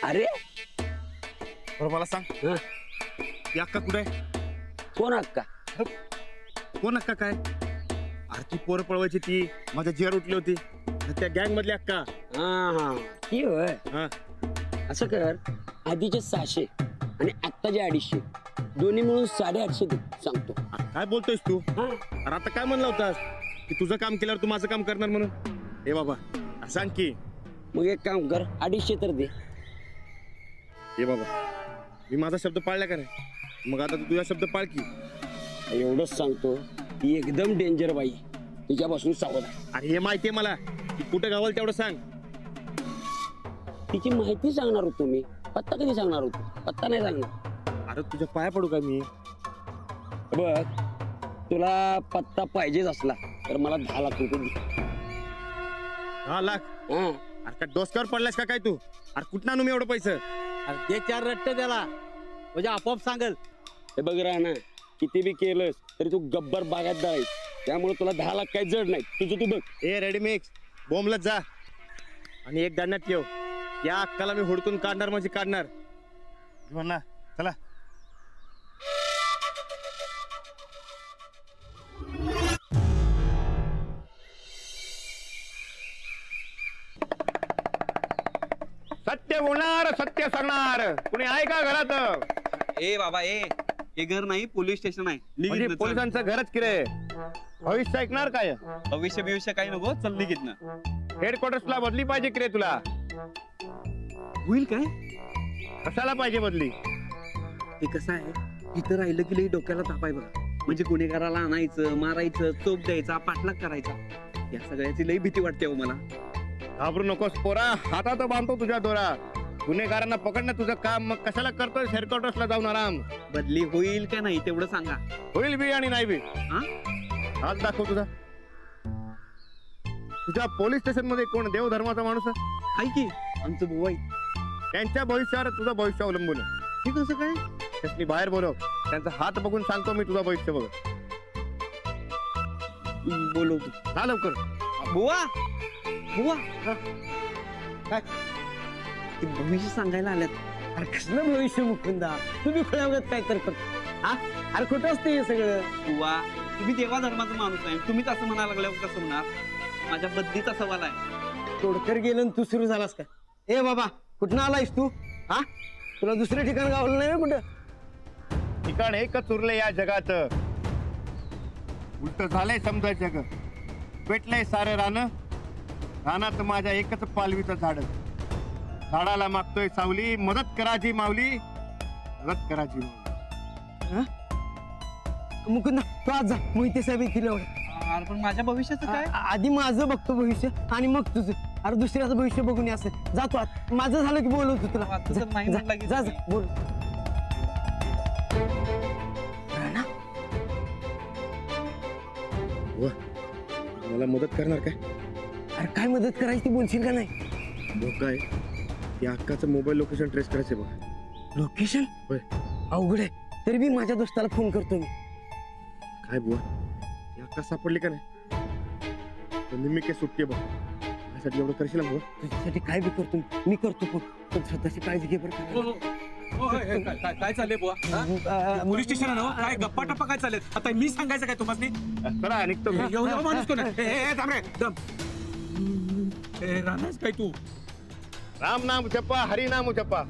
अरे बरं मला सांग ती अक्का कुठे आहे? कोण अक्का? कोण अक्का काय? अरे ती पोरं पळवायची ती माझ्या जियावर उठली होती त्या गँग मधली अक्का. हा ती होय. हा असं कर, आधीचे 600 आणि आत्ताचे 250 दोन्ही मिळून 850 दे सांगतो. अरे काय बोलतोयस तू? हा अरे आता काय म्हणला होतास की तुझं काम केल्यावर तू माझं काम करणार म्हणून? हे बाबा सांग की. मग एक काम कर, 250 तर दे. हे बाबा मी माझा शब्द पाळला का नाही? मग आता तू तुझा शब्द पाळ की. एवढंच सांगतो, ती एकदम डेंजर बाई, तिच्यापासून सावध आहे. अरे हे माहितीये मला, ती कुठं गावाल तेवढं सांग. तिची माहिती सांगणार होतो मी, पत्ता कधी सांगणार होतो? पत्ता नाही सांगणार. अरे तुझ्या पाया पडू का मी? बघ, तुला पत्ता पाहिजेच असला तर मला 10 लाख रुपये दे. 10 लाख? हा अरे काय डोसक्यावर पडलास का काय तू? अरे कुठं आणू मी एवढं पैसे? अरे दे 4 रट्टे त्याला, म्हणजे आपोआप सांगेल. हे बघ राणा, किती बी केलंस तरी तू गब्बर बागायतदार आहेस, त्यामुळे तुला 10 लाख काही जड नाही. तुझं तू बघ. ए रेडी मिक्स बोंबलत जा आणि एक दाण्यात ठेव, या अक्काला मी हुडकून काढणार म्हणजे काढणार. घेऊन ना चला. सत्य बोलणार सत्य सांगणार कुणी आहे का घरात? ए बाबा ए, हे घर नाही पोलीस स्टेशन आहे. म्हणजे निघित पोलिसांचं घरच किरे. भविष्य ऐकणार काय? भविष्य बिविष्य काही नको, चल निघित ना. हेडक्वार्टर्सला बदली पाहिजे किरे तुला? होईल काय? कशाला पाहिजे बदली? ते कसं आहे, इथं राहिलं की लई डोक्याला ताप आहे बघा. म्हणजे गुन्हेगाराला आणायचं, मारायचं, चोप द्यायचा, पाठलाग करायचा, या सगळ्याची लई भीती वाटते हो मला. घाबरू नकोस पोरा, हातात बांधतो तुझ्या दोरा. गुन्हेगारांना पकडणं तुझं काम, मग कशाला करतोय हेडक्वार्टर्सला जाऊन आराम? बदली होईल का नाही तेवढं सांगा. होईल बी आणि नाही बी. हा हात दाखव तुझा. तुझ्या पोलीस स्टेशन मध्ये कोण देव धर्माचा माणूस आहे? हाय की आमचं बुवा आहे. त्यांच्या भविष्यावर तुझं भविष्य अवलंबून आहे. हे कसं काय? त्यासनी बाहेर बोलव, त्यांचा हात बघून सांगतो मी तुझं भविष्य बघ. बोलवतो. हा लवकर. बुवा बुवा, काय? ते भविष्य सांगायला आल्यात. अरे कसलं भविष्य मुकुंदा, तुम्ही खुळ्यावगत काय करतात? हा अरे कुठं असते हे सगळं? बुवा तुम्ही देवा धर्माचा माणूस आहे, तुम्हीच असं म्हणायला लागल्यावर कसं होणार? माझ्या बदलीचा सवाल आहे. तोडकर गेलं आणि तू सुरू झालास का? ए बाबा कुठं आलायस तू? हा तुला दुसरं ठिकाण गावलं नाही होय कुठं? ठिकाण एकच उरले या जगात, उलट झालंय समजायचं ग. पेटलंय सारं रान, रानात माझ्या एकच पालवीचं झाड. झाडाला मागतोय सावली, मदत कराजी माऊली, मदत कराजी माऊली. मुकुंदा तू आज जा, मोहिते साहेब येतील एवढं. अरे पण माझ्या भविष्याचं काय? आधी माझं बघतो भविष्य आणि मग तुझं. अरे दुसऱ्याचं भविष्य बघून ये असं. जातो आत, माझं झालं की बोलवतो तुला. आता तर नाही जा, म्हणला की जा, जा, बोल. राणा, वा, मला मदत करणार काय? अरे काय मदत करायची ती बोलशील का नाही? मग काय, या अक्काचं मोबाईल लोकेशन ट्रेस करायचंय बघा. लोकेशन होय. अवघड आहे, तरी बी माझ्या दोस्ताला फोन करतो मी. काय बुवा, या अक्का सापडली का नाही? तर मी काय सुट्टी आहे बघ. माझ्यासाठी एवढं करशील ना बुवा? तुझ्यासाठी काय बी करतो मी करतो पण स्वतःची काळजी घे बरं का. काय चाललंय बुवा? पोलीस स्टेशन ना काय गप्पा टप्पा काय चालले? आता मी सांगायचं काय तुम्हाला? चला निघतो मी. एवढा माणूस कोण आहे? ए, थांब रे, थांब. ए, राहणारच काय तू? राम नाम जपा, हरी नाम जपा,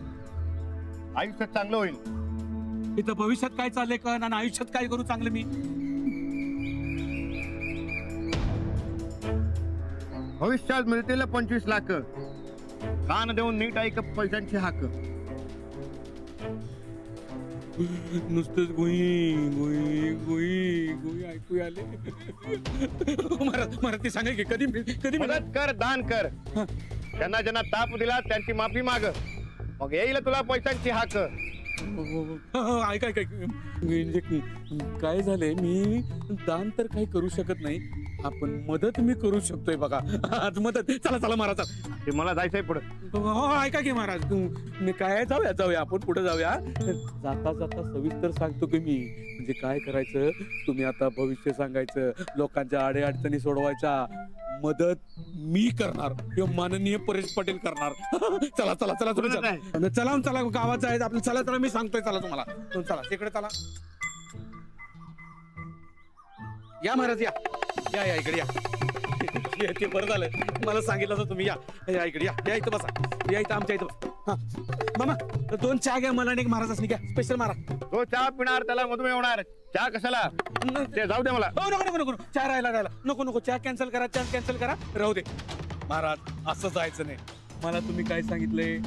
आयुष्य चांगलं होईल. इथं भविष्यात काय चाललंय का आणि आयुष्यात काय करू चांगलं मी? भविष्यात मिळतील 25 लाख. कान देऊन नीट ऐक पैशांची हाक. नुसतंच गोई गोई गोई गोई ऐकू आले. मला ते सांगाय की कधी कधी मदत कर, दान कर. त्यांना ज्यांना ताप दिला त्यांची माफी माग, मग येईल तुला पैशांची हाक. ऐक ऐक ऐक, म्हणजे काय झालंय, मी दान तर काही करू शकत नाही, आपण मदत मी करू शकतोय बघा. आज मदत. चला चला महाराज, ते मला जायचंय पुढे. हो ऐका की महाराज, काय जाऊया जाऊया आपण पुढे जाऊया. जाता जाता सविस्तर सांगतो की मी, म्हणजे काय करायचं, तुम्ही आता भविष्य सांगायचं, लोकांच्या अडचणी सोडवायच्या, मदत मी करणार किंवा माननीय परेश पटेल करणार. चला चला चला तुम्ही चला चला चला गावात जायचं आपलं. चला चला मी सांगतोय चला तुम्हाला. चला तिकडे चला. या महाराज या या या इकडे या. ते बरं झालं मला सांगितलं तर तुम्ही या या इकडे या या इथं बसा. या इथं आमच्या इथं. हा मामा 2 चहा घ्या मला आणि महाराजांनी घ्या स्पेशल मारा. तो चहा पिणार त्याला मधुमेह होणार. चहा कशाला ते जाऊ दे मला. हो नको नको नको चहा राहिला नको नको चहा कॅन्सल करा राहू दे. महाराज असं जायचं नाही. मला तुम्ही काय सांगितलंय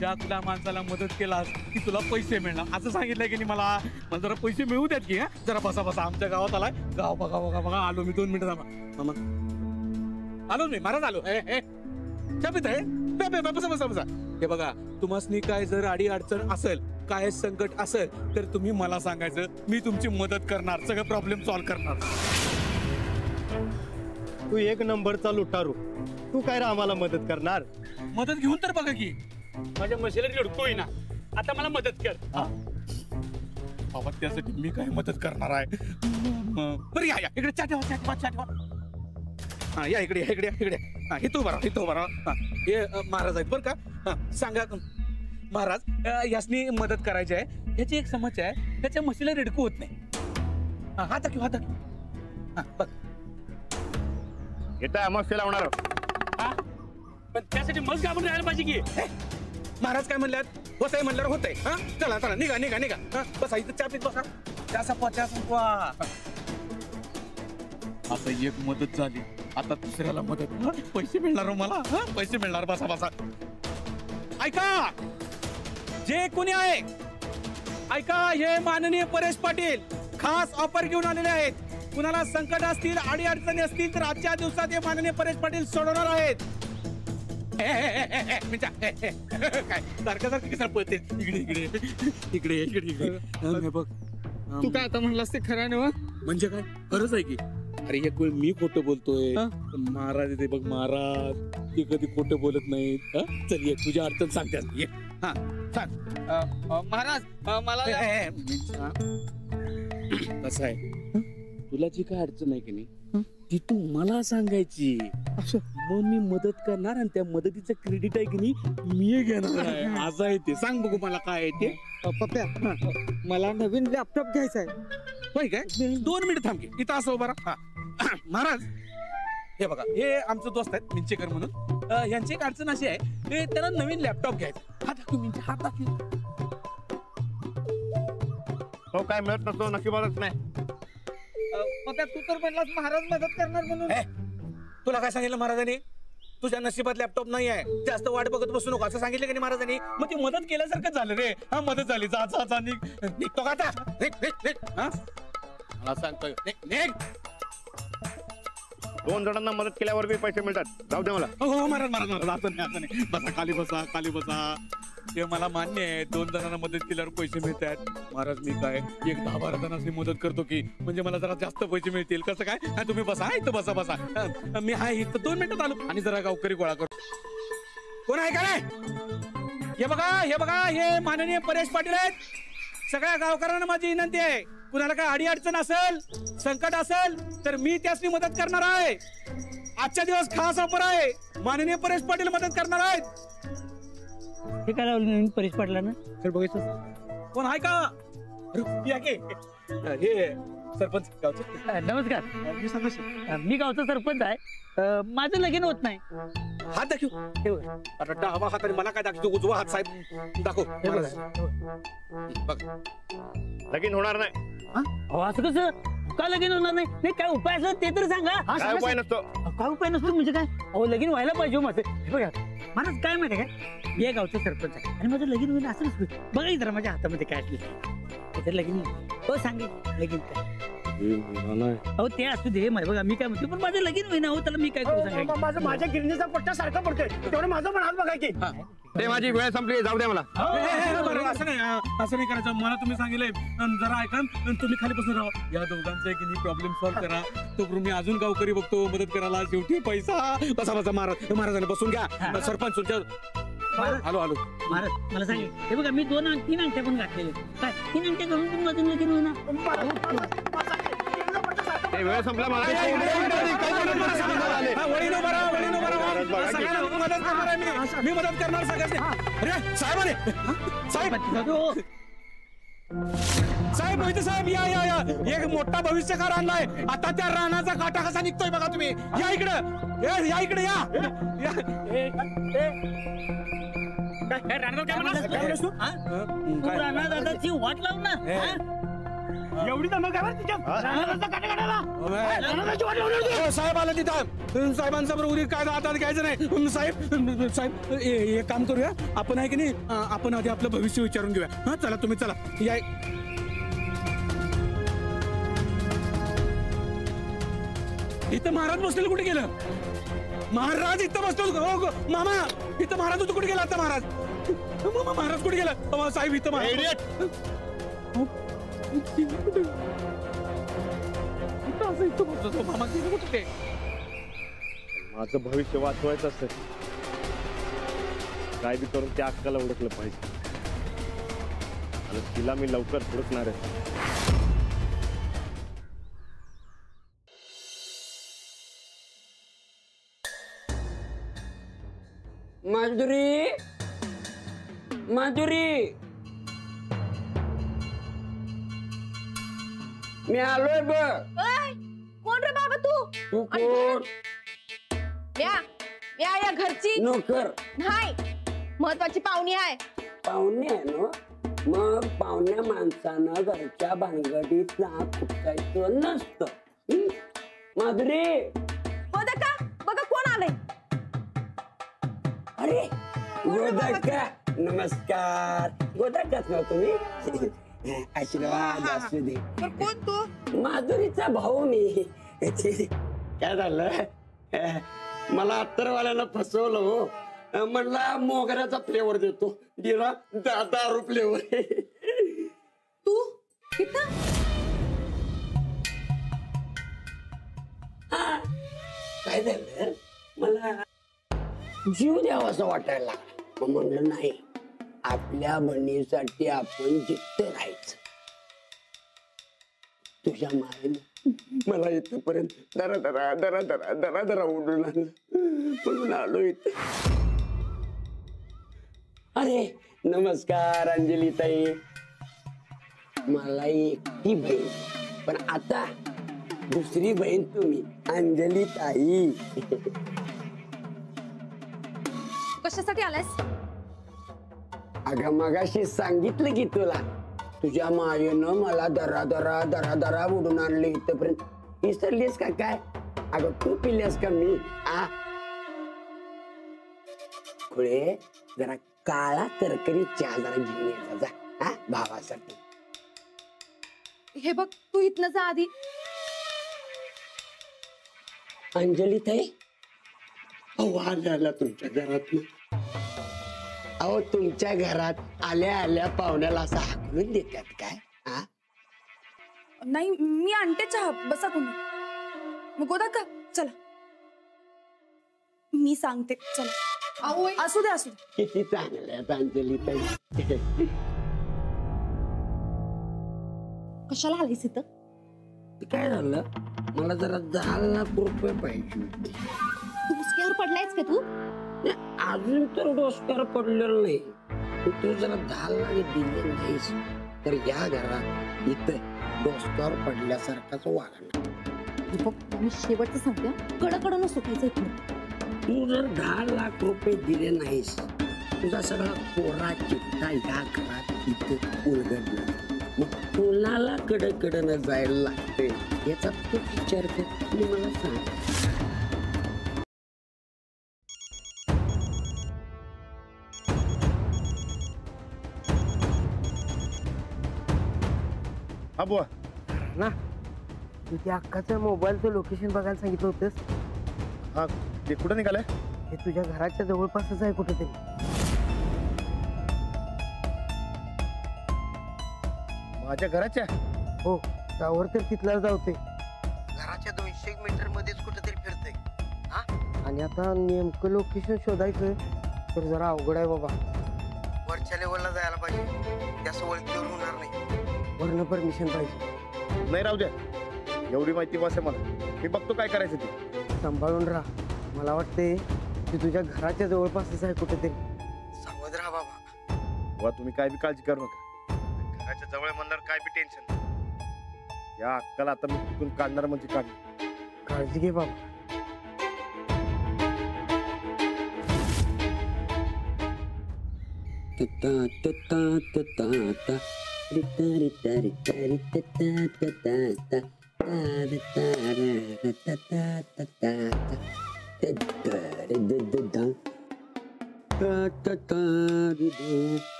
त्या तुला माणसाला मदत केलास की तुला पैसे मिळणार असं सांगितलंय की नाही. मला जरा पैसे मिळू द्यात की. जरा बसा बसा आमच्या गावात आलाय. गाव बघा बघा बघा आलो मी 2 मिनिटं थांबा. मामा आलो मी महाराज आलो. चहा पित आहे बसा बसा बसा. हे बघा तुम्हासनी काय जर अडी अडचण असेल काय संकट असेल तर तुम्ही मला सांगायचं. मी तुमची मदत करणार. सगळं प्रॉब्लेम सॉल्व्ह करणार. तू एक नंबरचा लुटारू. तू काय रे आम्हाला मदत करणार. मदत घेऊन तर बघा की माझ्या मशीला रडतोय ना. आता मला मदत कर बाबा. त्यासाठी मी काय मदत करणार आहे. बरं या या इकडे चहा ठेवा. हा या इकडे इकडे. हा इथं बरा. हा हे महाराज आहेत बरं का. हा सांगा महाराज यासनी मदत करायची आहे. ह्याची एक समस्या आहे. त्याच्या म्हशीला रेडकू होत नाही. हा हात दाखव. हा बघ येता अमावस्येला होणार. पण त्यासाठी मग आपण राहायला पाहिजे की. महाराज काय म्हणल्यात होतंय म्हणल्यावर होतंय. हा चला चला निघा. हा बसा इथं चहा पीत बसा. चहा संपवा. आता एक मदत झाली. आता दुसऱ्याला मदत. पैसे मिळणार मला. पैसे मिळणार. बसा. ऐका जे कोणी आहे ऐका. हे माननीय परेश पाटील खास ऑफर घेऊन आलेले आहेत. कुणाला संकट असतील अडी अडचणी असतील तर आजच्या दिवसात हे माननीय परेश पाटील सोडवणार आहेत. काय सारखं कसं पळते. इकडे बघ. तू काय आता म्हणलास ते खरं ना. म्हणजे काय खरंच आहे की. अरे एक वेळ मी खोटं बोलतोय. महाराज येते बघ. महाराज ते कधी खोटं बोलत नाहीत. चल ये तुझी अडचण सांगते. हा सांग महाराज मला कसं आहे तुला जी काय अडचण आहे की नाही ती तू मला सांगायची. मग मी मदत करणार आणि त्या मदतीचं क्रेडिट आहे की नाही मी घेणार आहे. असं आहे ते. सांग बघू मला काय आहे ते. पप्प्या मला नवीन लॅपटॉप घ्यायचा आहे. होय काय 2 मिनिट थांब की इथं असं बरं. हा महाराज हे बघा हे आमचं दोस्त आहेत मिंचेकर म्हणून. यांची एक अडचण अशी आहे त्याला नवीन लॅपटॉप घ्यायचा. हात दाखव मिंचे हात दाखव. तो काय मिळत नसतो नशिबातच नाही. पप्प्या तू तर म्हणलास महाराज मदत करणार म्हणून. तुला काय सांगितलं महाराजांनी. तुझ्या नशिबात लॅपटॉप नाही आहे. जास्त वाट बघत बसू नको असं सांगितलं की नाही महाराजांनी. मग ती मदत केल्यासारखं झालं रे. हा मदत झाली. जा निघतो का आता. हा मला सांगतोय निघ. 2 जणांना मदत केल्यावर बी पैसे मिळतात. जाऊ दे मला. हो महाराज असं नाही. बसा खाली बसा. ते मला मान्य आहे 2 जणांना मदत केल्यावर पैसे मिळतात. महाराज मी काय 10-12 जणांनी मदत करतो की म्हणजे मला जरा जास्त पैसे मिळतील. कसं काय तुम्ही बसा इथं बसा. मी आहे इथं 2 मिनिटात आलो. आणि जरा गावकरी गोळा करतो. कोण आहे का नाही. हे बघा हे माननीय परेश पाटील आहेत. सगळ्या गावकऱ्यांना माझी विनंती आहे. कुणाला काय अडी अडचण असेल संकट असेल तर मी त्यासनी मदत करणार आहे. आजच्या दिवस खास ऑफर आहे. माननीय परेश पाटील मदत करणार आहेत. हे काय लावलं नवीन परेश पाटलांना. तर बघायचं कोण आहे का. हे सरपंच गावचे. नमस्कार. मी गावचा सरपंच आहे. माझं लगीन होत नाही. हात दाखव. आता डावा हात आणि मला काय दाखवतो उजवा हात साहेब दाखव. बघ लगीन होणार नाही. असं कसं का लगीन होणार नाही. काय उपाय असं ते तर सांगा. काय उपाय नसतो. काय उपाय नसतो म्हणजे काय. अहो लगीन व्हायला पाहिजे माझं. हे बघा महाराज काय माहिती काय मी या गावचा सरपंच आहे आणि माझं लगीन होईल असं नसतं. बघा जरा माझ्या हातामध्ये काय असलं लगीन. हो सांगे लगीन काय. अहो ते असू दे बघा मी काय म्हणतो पण माझं लगीन होईना. हो त्याला मी काय करू सांगायचं. माझं माझ्या गिरणीचा पट्टा सारखा पडतोय तेवढं माझं पण हात बघा की. ते माझी वेळ संपली. जाऊ दे मला. असं नाही करायचं. मला तुम्ही सांगितलंय जरा ऐका. तुम्ही खाली बसून राहा. या दोघांचा की प्रॉब्लेम सॉल्व्ह करा. तो मी अजून गावकरी बघतो मदत करायला. शेवटी पैसा बसा महाराजांनी बसून घ्या. सरपंच तुमच्या आलो महाराज मला सांगे. हे बघा मी 2-3 अंगठ्या पण घातलेले. काय 3 अंगठ्या घालून पण माझं लगीन होईना. ए, वेळ संपला मला मी मदत करणार सगळ्यांनी. अरे साहेब साहेब मोहिते साहेब या या या एक मोठा भविष्यकार आणलाय. आता त्या रानाचा काटा कसा निघतोय बघा तुम्ही. या इकडं या इकडे या. दादाची वाट लावून ना एवढी दमक आहे बरं तिच्या रानाचा काटा काढायला. रानाची वाट लावून साहेब आलं तिथं. साहेबांसमोर उरी काय हातात घ्यायचं नाही. साहेब एक काम करूया आपण आहे की नाही आपण आधी आपलं भविष्य विचारून घेऊया. हा चला तुम्ही चला या. इथं महाराज बसलेलं कुठे गेलं. महाराज इथं बसतो. हो मामा इथं महाराज होतो. कुठे गेला आता महाराज. महाराज कुठे गेला. साहेब इथं महाराज मामा तिथं कुठे. माझं भविष्य वाचवायचं असेल काय बी करून त्या अक्काला ओळखलं पाहिजे आणि तिला मी लवकर ओळखणार आहे. माधुरी माधुरी मी आलोय बघ. कोण रे बाबा तू? तू कोण? या घरची नोकर नाही महत्वाची पाहुणी आहे. पाहुणे आहे ना. मग पाहुण्या माणसानं घरच्या भानगडीत नाक खुपसायचं नसतं. माधुरी बघा बघा कोण आलंय. अरे गोदक्का नमस्कार. गोदक्काच ना तुम्ही. आशीर्वाद असू दे. कोण तू? माधुरीचा भाऊ मी. काय झालं मला अत्तरवाल्यानं फसवलं हो. म्हणला मोगऱ्याचा फ्लेवर देतो. दिला 10 फ्लेवर. तू इथं काय झालं मला जीव द्यावासा वाटायला लागला. मग म्हणलं नाही आपल्या बहिणीसाठी आपण जिद्द राहायचं. तुझ्या मायने मला इथपर्यंत दरा दरा दरा दरा दरा दरा उडून आणलं म्हणून आलो इथं. अरे नमस्कार अंजली ताई. मला एकटी बहीण पण आता दुसरी बहीण तुम्ही अंजली ताई. कशासाठी आलायस? अगं मगाशी सांगितलं की तुला तुझ्या मायेनं मला दरा दरा दरा दरा उडून आणले इथपर्यंत. विसरलीस का काय? अगं तू पिल्यास का मी? खुळे जरा काळा करकरी चहा जरा घेऊन यायचा जा भावासाठी. हे बघ तू इथनं जा आधी. अंजली ताई अहो आल्या तुमच्या घरात. अहो तुमच्या घरात आल्या आल्या पाहुण्याला असं हाकलून देतात काय? नाही मी आणते चहा. बसा तुम्ही. गोदा का चला मी सांगते. चला असू दे असू दे. किती चांगल्या आहेत अंजली ताई. कशाला आलीस इथं? काय झालं मला जरा 10 लाख रुपये पाहिजे होते. डोसक्यावर पडलायस का तू? अजून तर डोसक्यावर पडलेलं नाही. तू जरा 10 लाख दिले नाहीस तर या घरात इथं डोसक्यावर पडल्यासारखाच वागणार. मी शेवटचं सांगते कडकडून सुटायचं इथं. तू जर 10 लाख रुपये दिले नाहीस तुझा सगळा कोरा चिट्टा या घरात इथं उलगडला. मग कोणाला कडकडनं जायला लागते याचा तू विचार कर आणि मला सांग. हा बुवा ना तू त्या अक्काच्या मोबाईलचं लोकेशन बघायला सांगितलं होतंस. हा ते कुठं निघालंय. हे तुझ्या घराच्या जवळपासच आहे कुठेतरी. माझ्या घराच्या. हो त्यावर तर तिथला जावते. घराच्या 200 मीटर मध्येच कुठेतरी फिरते. आणि आता नेमकं लोकेशन शोधायचं तर जरा अवघड आहे बाबा. वरच्या लेवलला जायला पाहिजे. त्यास ओळखीवर होणार नाही. वरनं परमिशन पाहिजे. नाही राहू द्या एवढी माहिती बस आहे मला, मी बघतो काय करायचं ते. सांभाळून राहा. मला वाटते की तुझ्या घराच्या जवळपासच आहे कुठेतरी. सावध राहा बाबा. वा तुम्ही काय बी काळजी करू नका. घराच्या जवळ म्हणल्यावर काय बी टेन्शन नाही. या अक्काला आता मी तिथून काढणार म्हणजे काढणार. काळजी घे बाबा.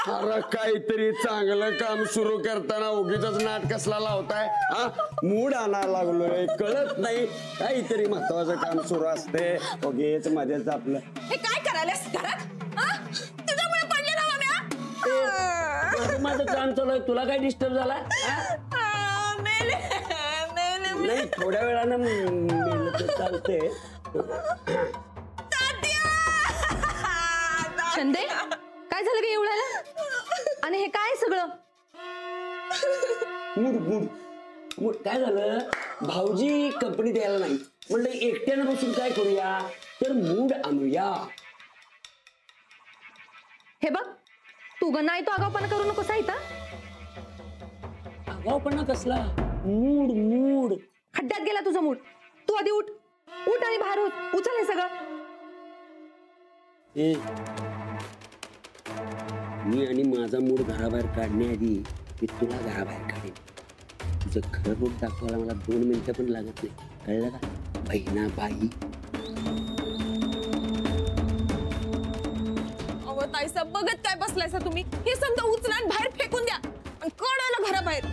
अरे काहीतरी चांगलं काम सुरू करताना उगीच नाट कसला लावताय हा? मूड आणायला लागलोय, कळत नाही. काहीतरी महत्वाचं काम सुरू असते, उगीच मध्येच आपलं. हे काय करायलास घरात? हा? तुझ्यामुळे पडले ना माम्या. माझं काम चालू आहे, तुला काय डिस्टर्ब झाला? मेले मेले नाही, थोड्या वेळानं मेलं तर चालते. शंदे काय झालं गे एवढ्याला? आणि हे काय सगळं? मूड मूड मूड काय झालं? भाऊजी कंपनी द्यायला नाही म्हणलं, एकट्यानं बसून काय करूया, तर मूड आणूया. हे बघ, तू ग नाही तो आगाऊपणा करू नकोस इथं. आगाऊपणा कसला? मूड मूड खड्ड्यात गेला तुझा मूड. तू आधी उठ उठ आणि बाहेर उचल हे सगळं. ए, मी आणि माझा मूड घराबाहेर काढण्याआधी मी तुला घराबाहेर काढेन. तुझं खरं रूप दाखवायला मला 2 मिनिटं पण लागत नाही, कळलं का बहिणा बाई? अहो ताईसा, बघत काय बसलायसा तुम्ही? हे समजा उचला आणि बाहेर फेकून द्या आणि कळलं घराबाहेर.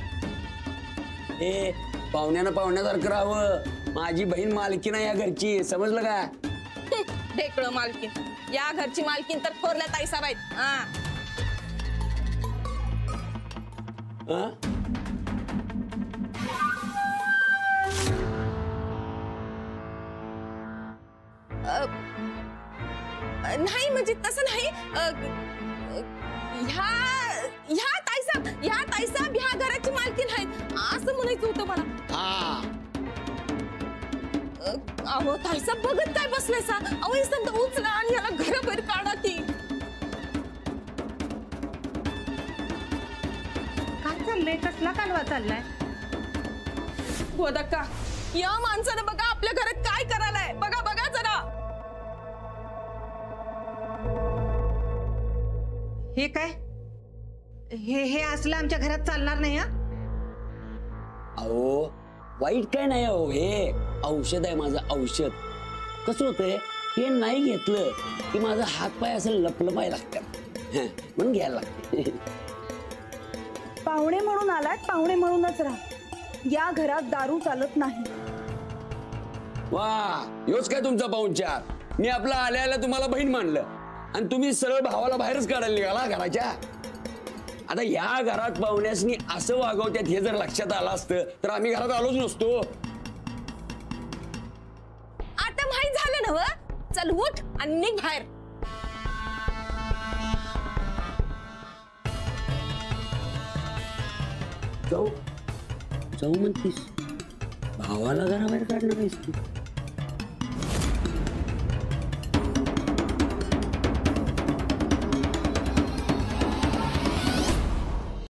ए, पाहुण्यासारखं राहावं. माझी बहीण मालकीण आहे या घरची, समजलं का? ढेकळं मालकीन. या घरची मालकीन तर थोरल्या ताईसा बाईत. हा, हा? नाही म्हणजे तसं नाही. ह्या ताईसा ह्या घराची मालकीन आहेत असं म्हणायचं होतं मला. हा, अहो ताईसा, बघत काय बसलायसा? अहो हे समजा उचला आणि याला घराबाहेर काढा की. काय चाललंय? कसला कालवा चाललाय? का या माणसानं बघा आपल्या घरात काय करायलाय. बघा बघा जरा. हे काय? हे असलं आमच्या घरात चालणार नाही. हा, अहो वाईट काय नाही. अहो हे औषध आहे माझं, औषध. कसं होतंय, हे नाही घेतलं की माझा हात पाय असं लपलपाय लागतात, म्हणून घ्यायला लागते. पाहुणे म्हणून आलात, पाहुणे म्हणूनच राहा. या घरात दारू चालत नाही. वा, योच काय तुमचा पाहुणचार? मी आपला आल्याला तुम्हाला बहीण मानलं आणि तुम्ही सरळ भावाला बाहेरच काढायला निघाला घराच्या. आता या घरात पाहुण्यासनी असं वागवत्यात हे जर लक्षात आलं असतं तर आम्ही घरात आलोच नसतो. आता माहित झालं ना. चल उठ आणि निघ बाहेर. जाऊ जाऊ म्हणतीस? भावाला घराबाहेर काढणार आहेस तू?